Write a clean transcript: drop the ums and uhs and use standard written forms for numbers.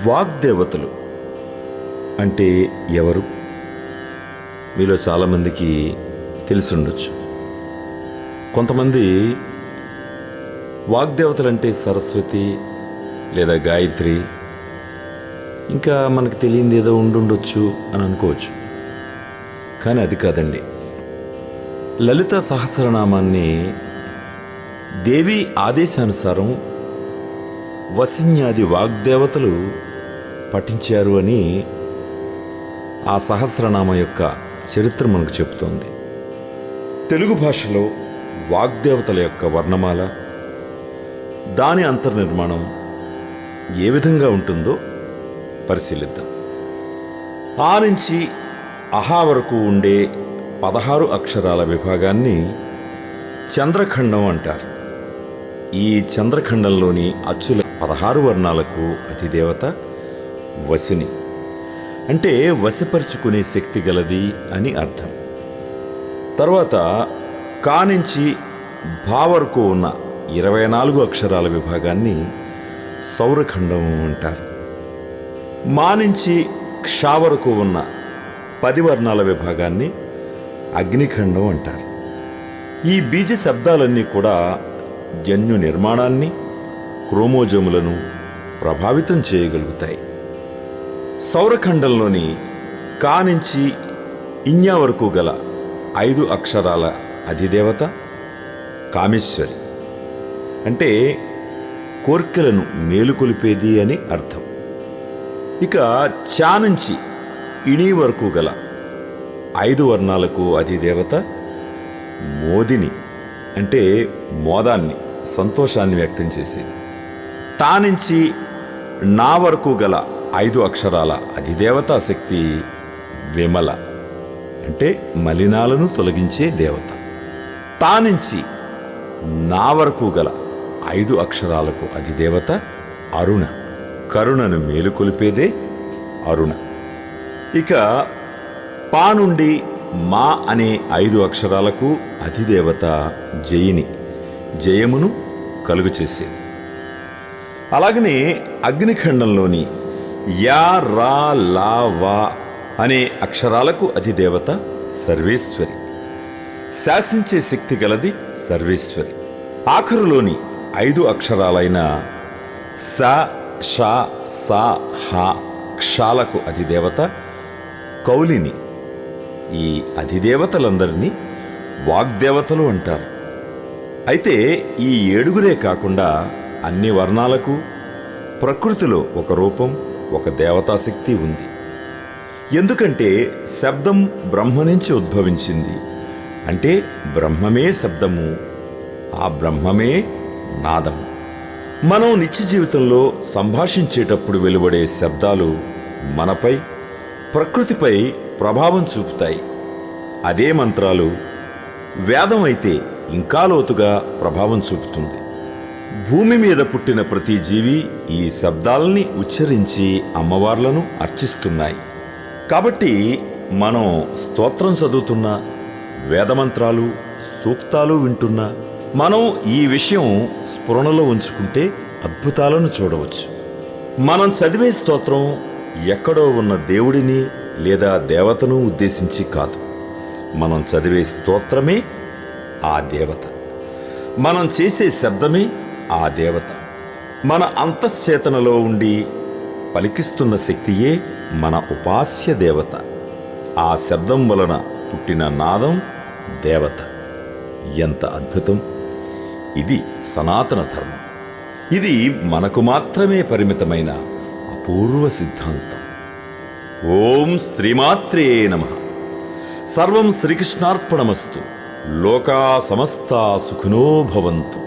వాగ్దేవతలు అంటే ఎవరు? మీలో చాలామందికి తెలిసుండొచ్చు. కొంతమంది వాగ్దేవతలంటే సరస్వతి లేదా గాయత్రి, ఇంకా మనకు తెలియంది ఏదో ఉండుండొచ్చు అని అనుకోవచ్చు. కానీ అది కాదండి. లలిత సహస్రనామాన్ని దేవి ఆదేశానుసారం వసిన్యాది వాగ్దేవతలు పఠించారు అని ఆ సహస్రనామం యొక్క చరిత్ర మనకు చెబుతోంది. తెలుగు భాషలో వాగ్దేవతల యొక్క వర్ణమాల, దాని అంతర్నిర్మాణం ఏ విధంగా ఉంటుందో పరిశీలిద్దాం. ఆ నుంచి అహా వరకు ఉండే 16 అక్షరాల విభాగాన్ని చంద్రఖండం అంటారు. ఈ చంద్రఖండంలోని అచ్చుల 16 వర్ణాలకు అధిదేవత వసిని, అంటే వశపరుచుకునే శక్తి గలది అని అర్థం. తర్వాత కా నుంచి భా వరకు ఉన్న 24 అక్షరాల విభాగాన్ని సౌరఖండం అంటారు. మా నుంచి క్షా వరకు ఉన్న 10 వర్ణాల విభాగాన్ని అగ్నిఖండం అంటారు. ఈ బీజ శబ్దాలన్నీ కూడా జన్యు నిర్మాణాన్ని, క్రోమోజోములను ప్రభావితం చేయగలుగుతాయి. సౌరఖండంలోని కా నుంచి ఇన్యా వరకు గల 5 అక్షరాల అధిదేవత కామేశ్వరి, అంటే కోర్కెలను మేలుకొలిపేది అని అర్థం. ఇక చా నుంచి ఇణీ వరకు గల 5 వర్ణాలకు అధిదేవత మోదిని, అంటే మోదాన్ని, సంతోషాన్ని వ్యక్తం చేసేది. టా నుంచి నా వరకు గల 5 అక్షరాల అధిదేవతా శక్తి విమల, అంటే మలినాలను తొలగించే దేవత. తా నుంచి నా వరకు గల 5 అక్షరాలకు అధిదేవత అరుణ, కరుణను మేలుకొలిపేదే అరుణ. ఇక పా నుండి మా అనే 5 అక్షరాలకు అధిదేవత జయిని, జయమును కలుగు చేసేది. అలాగనే అగ్నిఖండంలోని యా రా లా వా అనే అక్షరాలకు అధిదేవత సర్వేశ్వరి, శాసించే శక్తి గలది సర్వేశ్వరి. ఆఖరులోని 5 అక్షరాలైన స, ష, స, హ, క్షాలకు అధిదేవత కౌలిని. ఈ అధిదేవతలందరినీ వాగ్దేవతలు అంటారు. అయితే ఈ 7గురే కాకుండా అన్ని వర్ణాలకు ప్రకృతిలో ఒక రూపం, ఒక దేవతాశక్తి ఉంది. ఎందుకంటే శబ్దం బ్రహ్మ నుంచి ఉద్భవించింది, అంటే బ్రహ్మమే శబ్దము, ఆ బ్రహ్మమే నాదము. మనం నిత్య జీవితంలో సంభాషించేటప్పుడు వెలువడే శబ్దాలు మనపై, ప్రకృతిపై ప్రభావం చూపుతాయి. అదే మంత్రాలు, వేదం అయితే ఇంకా లోతుగా ప్రభావం చూపుతుంది. భూమి మీద పుట్టిన ప్రతి జీవి ఈ శబ్దాలని ఉచ్చరించి అమ్మవార్లను అర్చిస్తున్నాయి. కాబట్టి మనం స్తోత్రం చదువుతున్నా, వేదమంత్రాలు, సూక్తాలు వింటున్నా మనం ఈ విషయం స్ఫురణలో ఉంచుకుంటే అద్భుతాలను చూడవచ్చు. మనం చదివే స్తోత్రం ఎక్కడో ఉన్న దేవుడిని లేదా దేవతను ఉద్దేశించి కాదు. మనం చదివే స్తోత్రమే ఆ దేవత, మనం చేసే శబ్దమే ఆ దేవత. మన అంతశ్చేతనలో ఉండి పలికిస్తున్న శక్తియే మన ఉపాస్య దేవత. ఆ శబ్దం వలన పుట్టిన నాదం దేవత. ఎంత అద్భుతం! ఇది సనాతన ధర్మం. ఇది మనకు మాత్రమే పరిమితమైన అపూర్వ సిద్ధాంతం. ఓం శ్రీమాత్రే నమః. సర్వం శ్రీకృష్ణార్పణమస్తు. లోకా సమస్తా సుఖినో భవంతు.